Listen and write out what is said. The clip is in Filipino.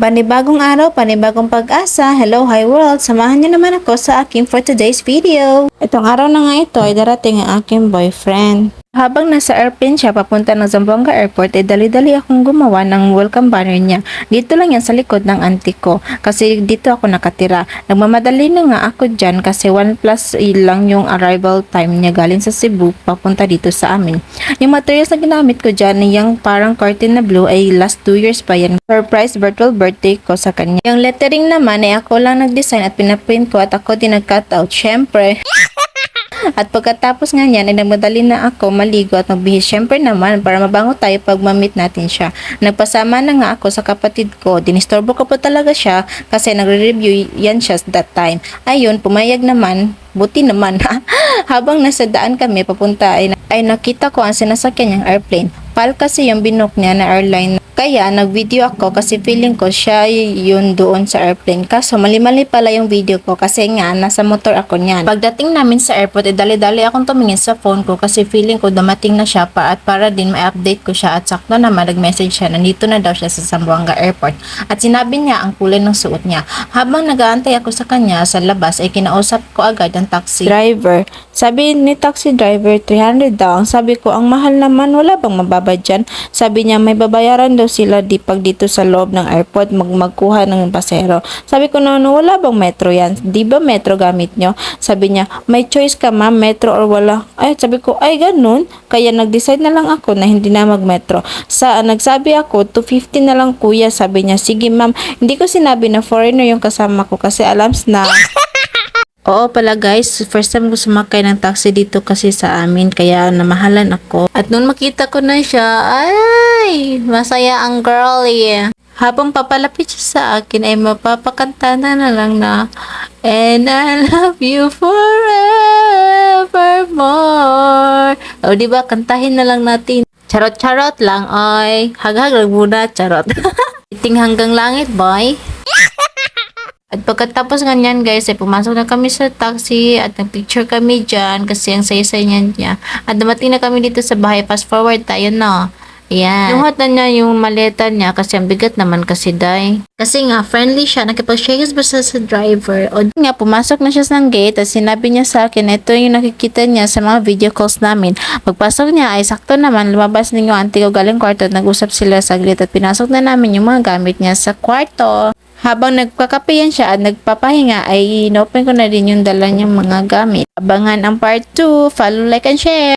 Panibagong araw, panibagong pag-asa. Hello, hi world! Samahan niyo naman ako sa aking for today's video. Itong araw na nga ito ay darating ang aking boyfriend. Habang nasa airplane siya papunta ng Zamboanga Airport, ay dali-dali akong gumawa ng welcome banner niya. Dito lang yan sa likod ng auntie ko kasi dito ako nakatira. Nagmamadali na nga ako dyan kasi 1 plus lang yung arrival time niya galing sa Cebu papunta dito sa amin. Yung materials na ginamit ko dyan, yung parang curtain na blue ay last 2 years pa yan. Surprise virtual birthday ko sa kanya. Yung lettering naman ay ako lang nag-design at pinaprint ko at ako din nag-cut out. Syempre. At pagkatapos nga niyan ay nagmadali na ako maligo at magbihis syempre naman para mabango tayo pag ma-meet natin siya. Nagpasama na nga ako sa kapatid ko. Dinistorbo ko pa talaga siya kasi nagre-review yan siya that time. Ayun, pumayag naman. Buti naman. Habang nasa daan kami papunta ay nakita ko ang sinasakyan niyang airplane. PAL kasi yung binook niya na airline. Kaya nag-video ako kasi feeling ko siya yun doon sa airplane. Kaso mali-mali pala yung video ko kasi nga nasa motor ako niyan. Pagdating namin sa airport ay dali-dali akong tumingin sa phone ko kasi feeling ko dumating na siya at para din ma-update ko siya at sakto naman nag-message siya nandito na daw siya sa Zamboanga Airport. At sinabi niya ang kulay ng suot niya. Habang nag-aantay ako sa kanya sa labas ay kinausap ko agad ang taxi driver. Sabi ni taxi driver 300 daw. Sabi ko ang mahal naman, wala bang mababa dyan? Sabi niya may babayaran daw sila pag dito sa loob ng airport magkuha ng pasero. Sabi ko no, wala bang metro yan? Di ba metro gamit nyo? Sabi niya may choice ka ma'am, metro or wala. Ay sabi ko ay ganun. Kaya nag-decide na lang ako na hindi na mag-metro. Nagsabi ako 250 na lang kuya. Sabi niya sige ma'am. Hindi ko sinabi na foreigner yung kasama ko kasi alams na. Oo pala guys, first time ko sumakay ng taxi dito kasi sa amin kaya namahalan ako. At nung makita ko na siya, ay, masaya ang girlie. Habang papalapit siya sa akin ay mapapakanta na lang na And I love you forevermore. O diba, kantahin na lang natin. Charot-charot lang, oy. Hag-hag lang muna, charot. Iting hanggang langit, boy. At pagkatapos ganyan guys, ay pumasok na kami sa taxi at nagpicture kami dyan kasi ang saya-saya niya. At dumating na kami dito sa bahay. Fast forward tayo na. Ayan. Nuhat na niya yung maleta niya kasi ang bigat naman kasi day. Kasi nga, friendly siya. Nakipag-shake basta sa driver. O nga, pumasok na siya sa gate at sinabi niya sa akin, ito yung nakikita niya sa mga video calls namin. Pagpasok niya ay sakto naman, lumabas din yung auntie ko galing kwarto at nag-usap sila saglit at pinasok na namin yung mga gamit niya sa kwarto. Habang nagkakape yan siya at nagpapahinga ay inopen ko na din yung dala niyang mga gamit. Abangan ang part 2. Follow, like, and share.